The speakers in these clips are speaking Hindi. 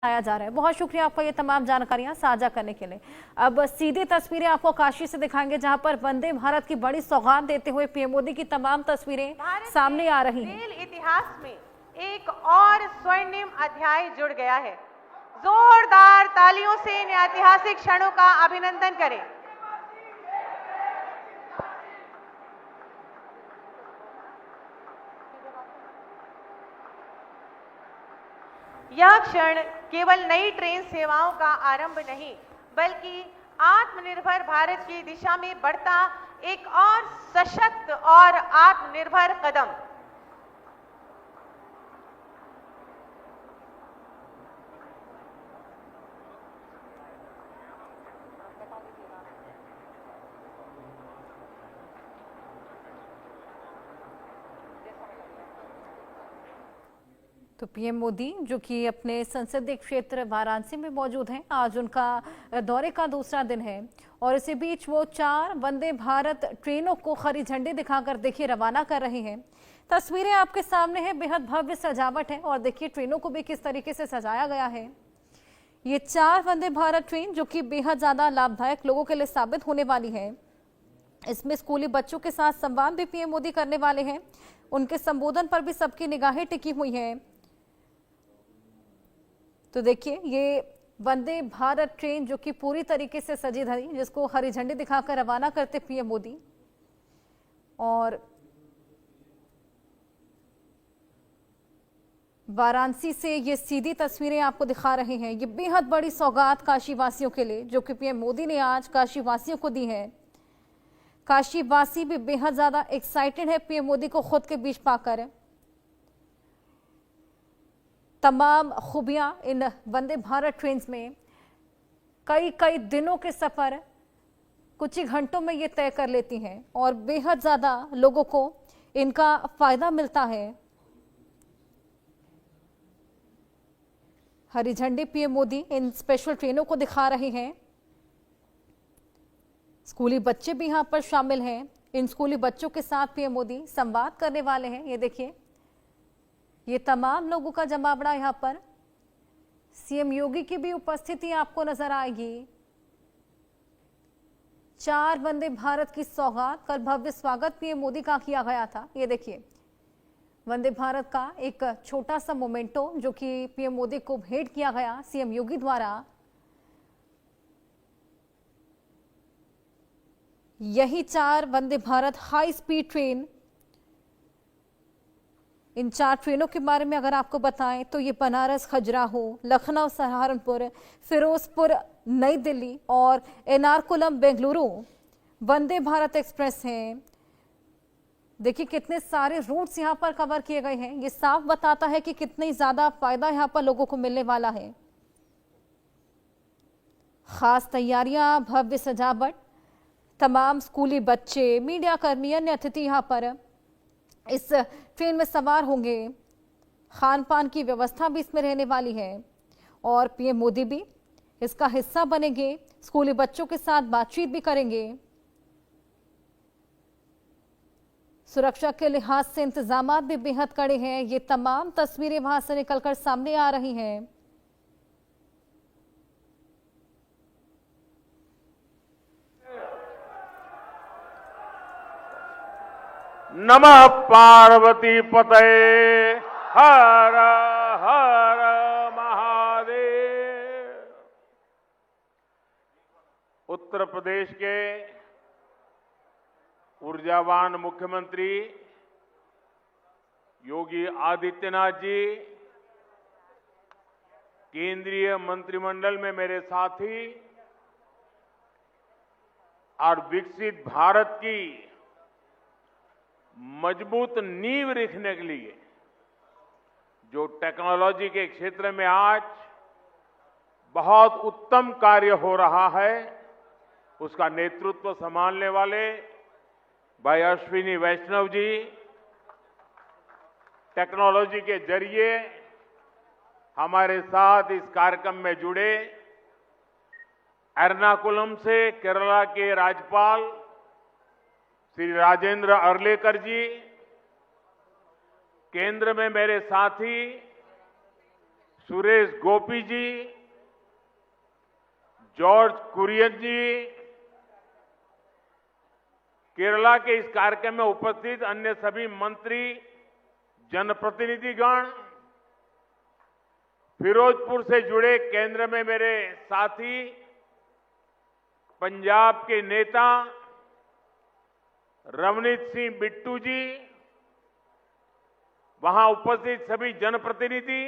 आया जा रहा है। बहुत शुक्रिया आपका ये तमाम जानकारियां साझा करने के लिए। अब सीधी तस्वीरें आपको काशी से दिखाएंगे, जहां पर वंदे भारत की बड़ी सौगात देते हुए पीएम मोदी की तमाम तस्वीरें सामने आ रही हैं। रेल इतिहास में एक और स्वर्णिम अध्याय जुड़ गया है। जोरदार तालियों से इन ऐतिहासिक क्षणों का अभिनंदन करें। यह क्षण केवल नई ट्रेन सेवाओं का आरंभ नहीं, बल्कि आत्मनिर्भर भारत की दिशा में बढ़ता एक और सशक्त और आत्मनिर्भर कदम। तो पीएम मोदी जो कि अपने संसदीय क्षेत्र वाराणसी में मौजूद हैं, आज उनका दौरे का दूसरा दिन है और इसी बीच वो 4 वंदे भारत ट्रेनों को हरी झंडी दिखाकर देखिए रवाना कर रहे हैं। तस्वीरें आपके सामने हैं, बेहद भव्य सजावट है और देखिए ट्रेनों को भी किस तरीके से सजाया गया है। ये 4 वंदे भारत ट्रेन जो कि बेहद ज्यादा लाभदायक लोगों के लिए साबित होने वाली है। इसमें स्कूली बच्चों के साथ संवाद भी पीएम मोदी करने वाले हैं। उनके संबोधन पर भी सबकी निगाहें टिकी हुई हैं। तो देखिए ये वंदे भारत ट्रेन जो कि पूरी तरीके से सजी धजी, जिसको हरी झंडी दिखाकर रवाना करते पीएम मोदी। और वाराणसी से ये सीधी तस्वीरें आपको दिखा रहे हैं। ये बेहद बड़ी सौगात काशी वासियों के लिए जो कि पीएम मोदी ने आज काशी वासियों को दी है। काशी वासी भी बेहद ज्यादा एक्साइटेड है पीएम मोदी को खुद के बीच पाकर। तमाम खूबियां इन वंदे भारत ट्रेन में, कई दिनों के सफर कुछ ही घंटों में ये तय कर लेती हैं और बेहद ज्यादा लोगों को इनका फायदा मिलता है। हरी झंडी पीएम मोदी इन स्पेशल ट्रेनों को दिखा रहे हैं। स्कूली बच्चे भी यहां पर शामिल हैं। इन स्कूली बच्चों के साथ पीएम मोदी संवाद करने वाले हैं। ये देखिए ये तमाम लोगों का जमावड़ा यहाँ पर। सीएम योगी की भी उपस्थिति आपको नजर आएगी। 4 वंदे भारत की सौगात, कल भव्य स्वागत पीएम मोदी का किया गया था। ये देखिए वंदे भारत का एक छोटा सा मोमेंटो जो कि पीएम मोदी को भेंट किया गया सीएम योगी द्वारा। यही 4 Vande Bharat high speed train, इन 4 ट्रेनों के बारे में अगर आपको बताएं तो ये बनारस खजुराहो, लखनऊ सहारनपुर, फिरोजपुर नई दिल्ली और एर्नाकुलम बेंगलुरु वंदे भारत एक्सप्रेस हैं। देखिए कितने सारे रूट्स यहाँ पर कवर किए गए हैं। ये साफ बताता है कि कितनी ज्यादा फायदा यहाँ पर लोगों को मिलने वाला है। खास तैयारियां, भव्य सजावट, तमाम स्कूली बच्चे, मीडिया कर्मी, अन्य अतिथि यहाँ पर इस ट्रेन में सवार होंगे। खान पान की व्यवस्था भी इसमें रहने वाली है और पीएम मोदी भी इसका हिस्सा बनेंगे। स्कूली बच्चों के साथ बातचीत भी करेंगे। सुरक्षा के लिहाज से इंतजाम भी बेहद कड़े हैं। ये तमाम तस्वीरें वहां से निकलकर सामने आ रही हैं। नमः पार्वती पतये हर हर महादेव। उत्तर प्रदेश के ऊर्जावान मुख्यमंत्री योगी आदित्यनाथ जी, केंद्रीय मंत्रिमंडल में मेरे साथी और विकसित भारत की मजबूत नींव रखने के लिए जो टेक्नोलॉजी के क्षेत्र में आज बहुत उत्तम कार्य हो रहा है, उसका नेतृत्व संभालने वाले भाई अश्विनी वैष्णव जी, टेक्नोलॉजी के जरिए हमारे साथ इस कार्यक्रम में जुड़े एर्नाकुलम से केरला के राज्यपाल श्री राजेंद्र अर्लेकर जी, केंद्र में मेरे साथी सुरेश गोपी जी, जॉर्ज कुरियन जी, केरला के इस कार्यक्रम में उपस्थित अन्य सभी मंत्री, जनप्रतिनिधिगण, फिरोजपुर से जुड़े केंद्र में मेरे साथी, पंजाब के नेता रवनीत सिंह बिट्टू जी, वहां उपस्थित सभी जनप्रतिनिधि,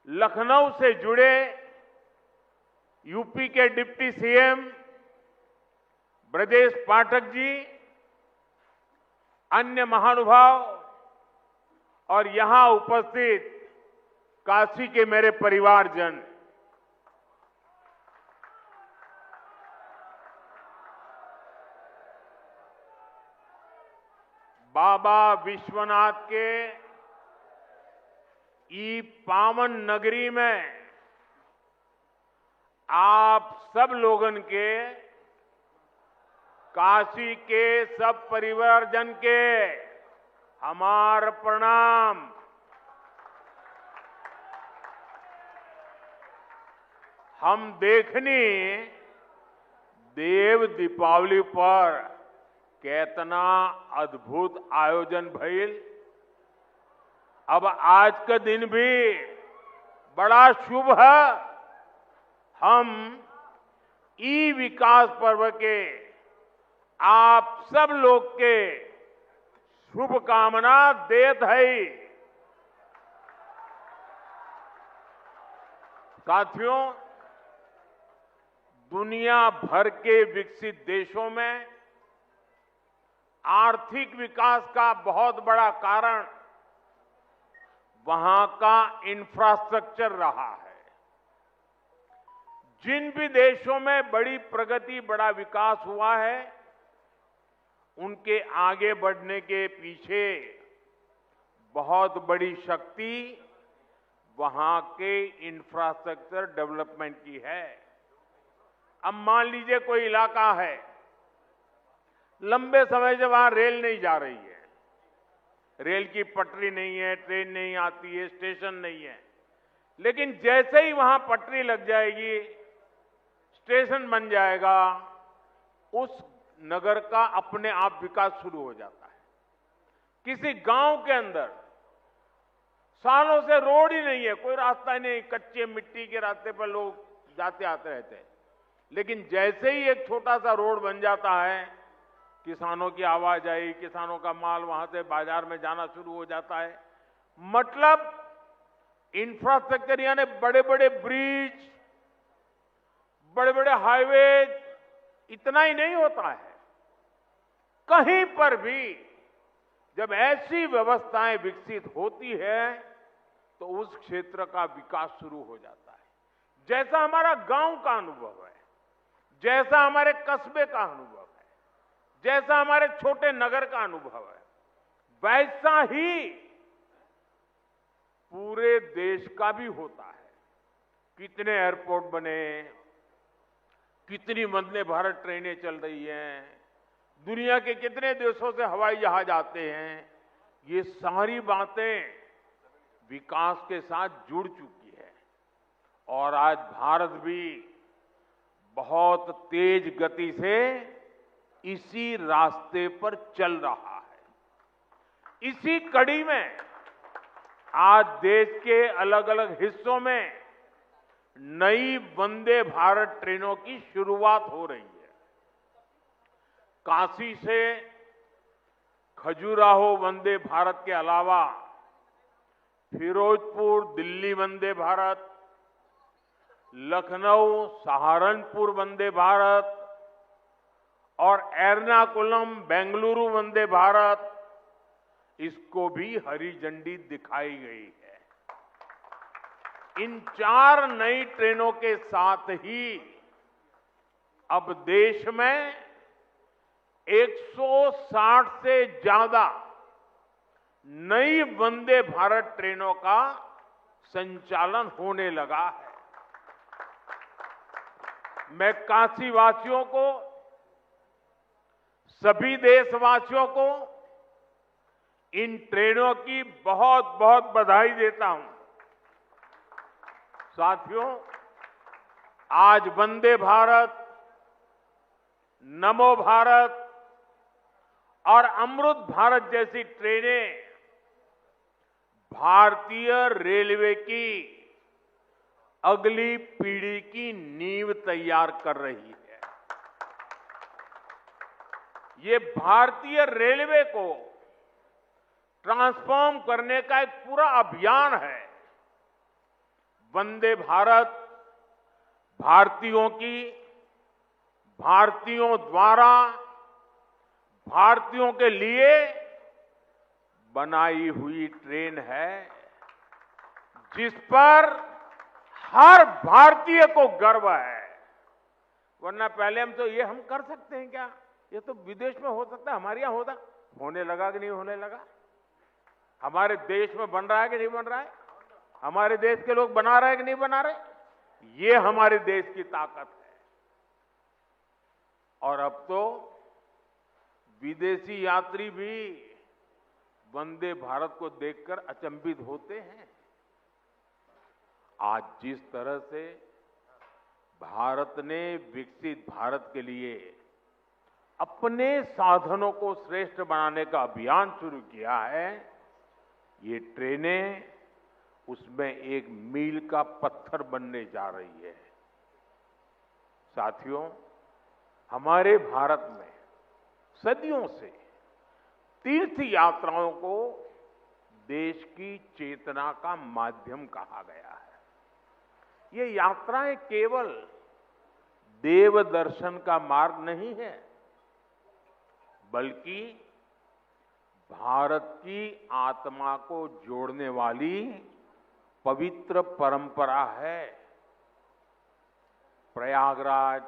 लखनऊ से जुड़े यूपी के डिप्टी सीएम ब्रजेश पाठक जी, अन्य महानुभाव और यहां उपस्थित काशी के मेरे परिवारजन, बाबा विश्वनाथ के ई पावन नगरी में आप सब लोगन के, काशी के सब परिवारजन के हमार प्रणाम। हम देखनी देव दीपावली पर कितना अद्भुत आयोजन भइल। अब आज का दिन भी बड़ा शुभ है। हम ई विकास पर्व के आप सब लोग के शुभकामना देत है। साथियों, दुनिया भर के विकसित देशों में आर्थिक विकास का बहुत बड़ा कारण वहां का इंफ्रास्ट्रक्चर रहा है। जिन भी देशों में बड़ी प्रगति, बड़ा विकास हुआ है, उनके आगे बढ़ने के पीछे बहुत बड़ी शक्ति वहां के इंफ्रास्ट्रक्चर डेवलपमेंट की है। अब मान लीजिए कोई इलाका है, लंबे समय से वहां रेल नहीं जा रही है, रेल की पटरी नहीं है, ट्रेन नहीं आती है, स्टेशन नहीं है, लेकिन जैसे ही वहां पटरी लग जाएगी, स्टेशन बन जाएगा, उस नगर का अपने आप विकास शुरू हो जाता है। किसी गांव के अंदर सालों से रोड ही नहीं है, कोई रास्ता ही नहीं, कच्चे मिट्टी के रास्ते पर लोग जाते आते रहते हैं, लेकिन जैसे ही एक छोटा सा रोड बन जाता है, किसानों की आवाजाही, किसानों का माल वहां से बाजार में जाना शुरू हो जाता है। मतलब इंफ्रास्ट्रक्चर यानी बड़े बड़े ब्रिज, बड़े बड़े हाईवे, इतना ही नहीं होता है। कहीं पर भी जब ऐसी व्यवस्थाएं विकसित होती है तो उस क्षेत्र का विकास शुरू हो जाता है। जैसा हमारा गांव का अनुभव है, जैसा हमारे कस्बे का अनुभव है, जैसा हमारे छोटे नगर का अनुभव है, वैसा ही पूरे देश का भी होता है। कितने एयरपोर्ट बने, कितनी वंदे भारत ट्रेनें चल रही हैं, दुनिया के कितने देशों से हवाई जहाज आते हैं, ये सारी बातें विकास के साथ जुड़ चुकी है। और आज भारत भी बहुत तेज गति से इसी रास्ते पर चल रहा है। इसी कड़ी में आज देश के अलग अलग हिस्सों में नई वंदे भारत ट्रेनों की शुरुआत हो रही है। काशी से खजुराहो वंदे भारत के अलावा फिरोजपुर दिल्ली वंदे भारत, लखनऊ सहारनपुर वंदे भारत और एर्नाकुलम बेंगलुरु वंदे भारत, इसको भी हरी झंडी दिखाई गई है। इन 4 नई ट्रेनों के साथ ही अब देश में 160 से ज्यादा नई वंदे भारत ट्रेनों का संचालन होने लगा है। मैं काशी वासियों को, सभी देशवासियों को इन ट्रेनों की बहुत बहुत बधाई देता हूं। साथियों, आज वंदे भारत, नमो भारत और अमृत भारत जैसी ट्रेनें भारतीय रेलवे की अगली पीढ़ी की नींव तैयार कर रही है। ये भारतीय रेलवे को ट्रांसफॉर्म करने का एक पूरा अभियान है। वंदे भारत भारतीयों की, भारतीयों द्वारा, भारतीयों के लिए बनाई हुई ट्रेन है, जिस पर हर भारतीय को गर्व है। वरना पहले हम कर सकते हैं क्या? ये तो विदेश में हो सकता है, हमारे यहां होता। होने लगा कि नहीं होने लगा? हमारे देश में बन रहा है कि नहीं बन रहा है? हमारे देश के लोग बना रहे हैं कि नहीं बना रहे? ये हमारे देश की ताकत है। और अब तो विदेशी यात्री भी वंदे भारत को देखकर अचंभित होते हैं। आज जिस तरह से भारत ने विकसित भारत के लिए अपने साधनों को श्रेष्ठ बनाने का अभियान शुरू किया है, ये ट्रेनें उसमें एक मील का पत्थर बनने जा रही है। साथियों, हमारे भारत में सदियों से तीर्थ यात्राओं को देश की चेतना का माध्यम कहा गया है। ये यात्राएं केवल देव दर्शन का मार्ग नहीं है, बल्कि भारत की आत्मा को जोड़ने वाली पवित्र परंपरा है। प्रयागराज,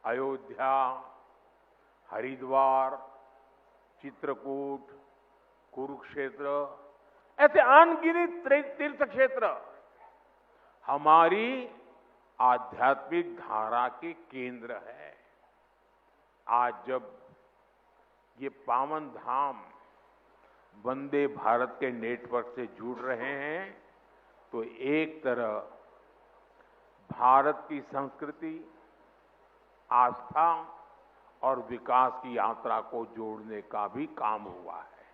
अयोध्या, हरिद्वार, चित्रकूट, कुरुक्षेत्र, ऐसे अनगिनत तीर्थ क्षेत्र हमारी आध्यात्मिक धारा के केंद्र है। आज जब ये पावन धाम वंदे भारत के नेटवर्क से जुड़ रहे हैं, तो एक तरह भारत की संस्कृति, आस्था और विकास की यात्रा को जोड़ने का भी काम हुआ है।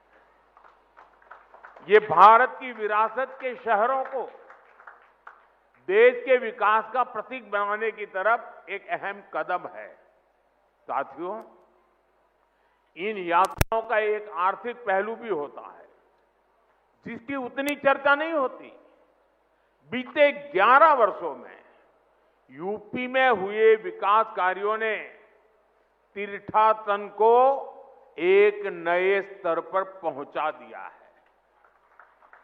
ये भारत की विरासत के शहरों को देश के विकास का प्रतीक बनाने की तरफ एक अहम कदम है। साथियों, इन यात्राओं का एक आर्थिक पहलू भी होता है, जिसकी उतनी चर्चा नहीं होती। बीते 11 वर्षों में यूपी में हुए विकास कार्यों ने तीर्थाटन को एक नए स्तर पर पहुंचा दिया है।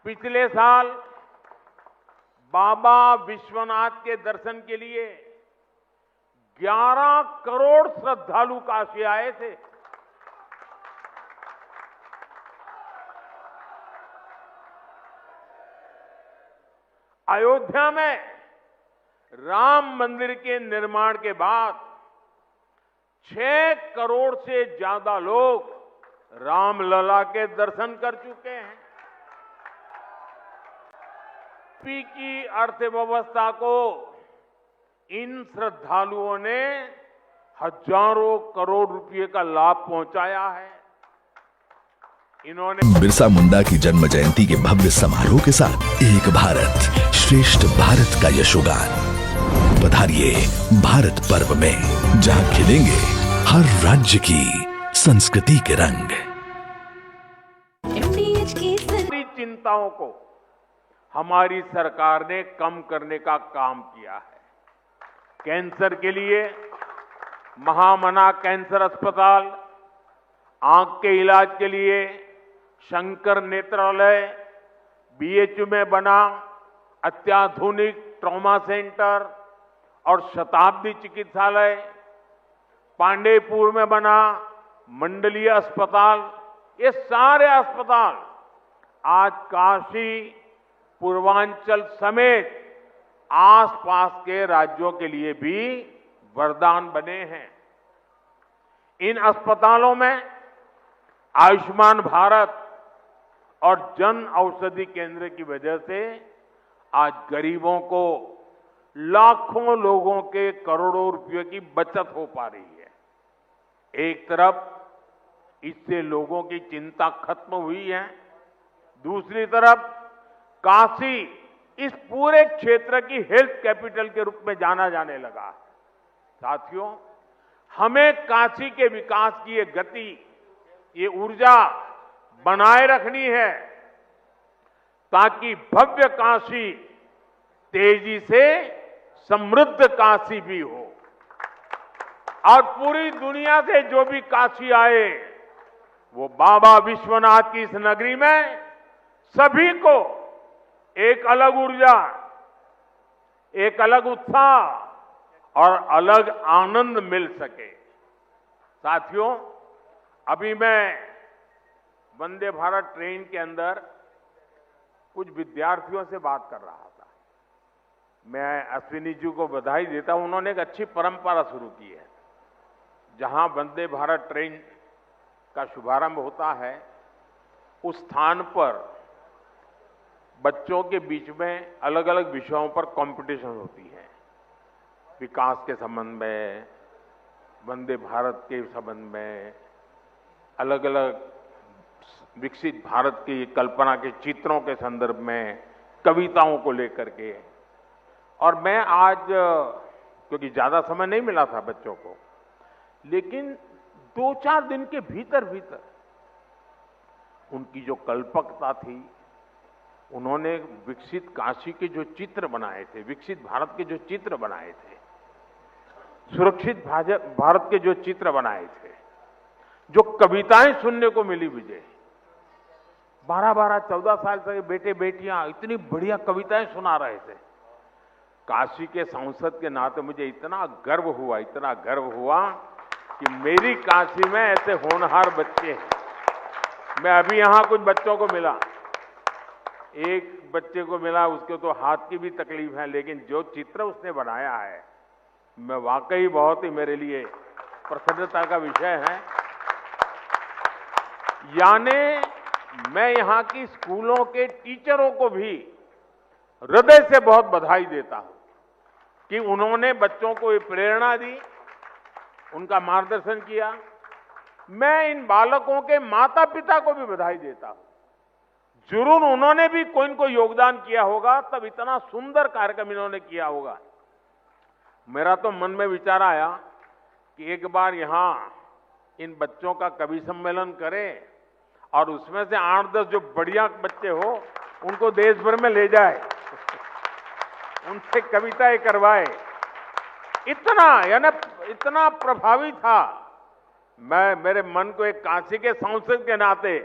पिछले साल बाबा विश्वनाथ के दर्शन के लिए 11 करोड़ श्रद्धालु काशी आए थे। अयोध्या में राम मंदिर के निर्माण के बाद 6 करोड़ से ज्यादा लोग रामलला के दर्शन कर चुके हैं। यूपी की अर्थव्यवस्था को इन श्रद्धालुओं ने हजारों करोड़ रुपए का लाभ पहुंचाया है। इन्होंने बिरसा मुंडा की जन्म जयंती के भव्य समारोह के साथ एक भारत श्रेष्ठ भारत का यशोगान। पधारिए भारत पर्व में, जहां खिलेंगे हर राज्य की संस्कृति के रंग। की चिंताओं को हमारी सरकार ने कम करने का काम किया है। कैंसर के लिए महामना कैंसर अस्पताल, आंख के इलाज के लिए शंकर नेत्रालय, बीएचयू में बना अत्याधुनिक ट्रॉमा सेंटर और शताब्दी चिकित्सालय, पांडेपुर में बना मंडलीय अस्पताल, ये सारे अस्पताल आज काशी, पूर्वांचल समेत आसपास के राज्यों के लिए भी वरदान बने हैं। इन अस्पतालों में आयुष्मान भारत और जन औषधि केंद्र की वजह से आज गरीबों को, लाखों लोगों के करोड़ों रुपए की बचत हो पा रही है। एक तरफ इससे लोगों की चिंता खत्म हुई है, दूसरी तरफ काशी इस पूरे क्षेत्र की हेल्थ कैपिटल के रूप में जाना जाने लगा। साथियों, हमें काशी के विकास की ये गति, ये ऊर्जा बनाए रखनी है ताकि भव्य काशी तेजी से समृद्ध काशी भी हो और पूरी दुनिया से जो भी काशी आए वो बाबा विश्वनाथ की इस नगरी में सभी को एक अलग ऊर्जा, एक अलग उत्साह और अलग आनंद मिल सके। साथियों, अभी मैं वंदे भारत ट्रेन के अंदर कुछ विद्यार्थियों से बात कर रहा था। मैं अश्विनी जी को बधाई देता हूं, उन्होंने एक अच्छी परंपरा शुरू की है। जहां वंदे भारत ट्रेन का शुभारंभ होता है, उस स्थान पर बच्चों के बीच में अलग अलग विषयों पर कंपटीशन होती है। विकास के संबंध में, वंदे भारत के संबंध में, अलग अलग विकसित भारत की कल्पना के चित्रों के संदर्भ में, कविताओं को लेकर के। और मैं आज, क्योंकि ज्यादा समय नहीं मिला था बच्चों को, लेकिन 2-4 दिन के भीतर भीतर उनकी जो कल्पकता थी, उन्होंने विकसित काशी के जो चित्र बनाए थे, विकसित भारत के जो चित्र बनाए थे, सुरक्षित भारत के जो चित्र बनाए थे, जो कविताएं सुनने को मिली मुझे, 12-12, 14 साल तक बेटे बेटियां इतनी बढ़िया कविताएं सुना रहे थे। काशी के सांसद के नाते मुझे इतना गर्व हुआ कि मेरी काशी में ऐसे होनहार बच्चे हैं। मैं अभी यहां कुछ बच्चों को मिला, एक बच्चे को मिला, उसके तो हाथ की भी तकलीफ है, लेकिन जो चित्र उसने बनाया है, मैं वाकई बहुत ही मेरे लिए प्रसन्नता का विषय है। यानी मैं यहां की स्कूलों के टीचरों को भी हृदय से बहुत बधाई देता हूं कि उन्होंने बच्चों को ये प्रेरणा दी, उनका मार्गदर्शन किया। मैं इन बालकों के माता पिता को भी बधाई देता हूं। जरूर उन्होंने भी कोई न कोई योगदान किया होगा, तब इतना सुंदर कार्यक्रम इन्होंने किया होगा। मेरा तो मन में विचार आया कि एक बार यहां इन बच्चों का कवि सम्मेलन करें और उसमें से 8-10 जो बढ़िया बच्चे हो उनको देश भर में ले जाए, उनसे कविताएं करवाए। इतना प्रभावी था। मेरे मन को एक काशी के सांसद के नाते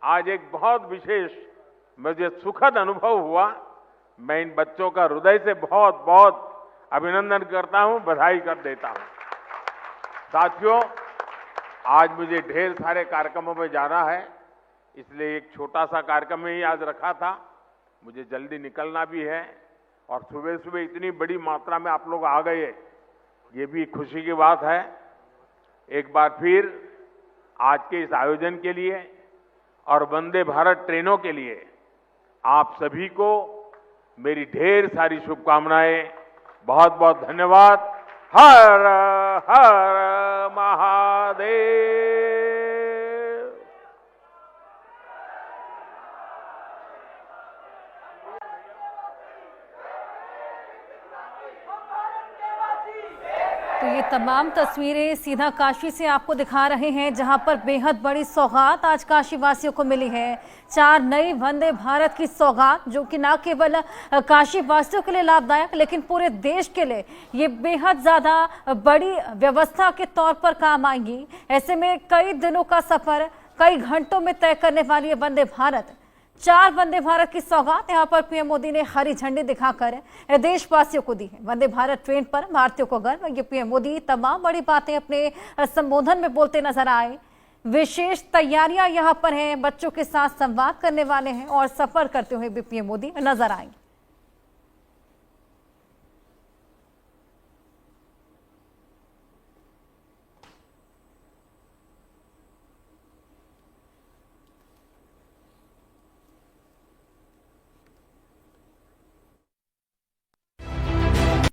आज एक बहुत विशेष, मुझे सुखद अनुभव हुआ। मैं इन बच्चों का हृदय से बहुत बहुत अभिनंदन करता हूं, बधाई कर देता हूं। साथियों, आज मुझे ढेर सारे कार्यक्रमों में जाना है, इसलिए एक छोटा सा कार्यक्रम ही आज रखा था। मुझे जल्दी निकलना भी है और सुबह सुबह इतनी बड़ी मात्रा में आप लोग आ गए, ये भी खुशी की बात है। एक बार फिर आज के इस आयोजन के लिए और वंदे भारत ट्रेनों के लिए आप सभी को मेरी ढेर सारी शुभकामनाएं। बहुत बहुत धन्यवाद। हर हर महादेव। तो ये तमाम तस्वीरें सीधा काशी से आपको दिखा रहे हैं, जहां पर बेहद बड़ी सौगात आज काशी वासियों को मिली है। 4 नई वंदे भारत की सौगात, जो कि न केवल काशी वासियों के लिए लाभदायक, लेकिन पूरे देश के लिए ये बेहद ज़्यादा बड़ी व्यवस्था के तौर पर काम आएंगी। ऐसे में कई दिनों का सफर कई घंटों में तय करने वाली ये वंदे भारत, 4 वंदे भारत की सौगात यहाँ पर पीएम मोदी ने हरी झंडी दिखाकर देशवासियों को दी है। वंदे भारत ट्रेन पर भारतीयों को गर्व। ये पीएम मोदी तमाम बड़ी बातें अपने संबोधन में बोलते नजर आए। विशेष तैयारियां यहाँ पर हैं, बच्चों के साथ संवाद करने वाले हैं और सफर करते हुए भी पीएम मोदी नजर आएंगे।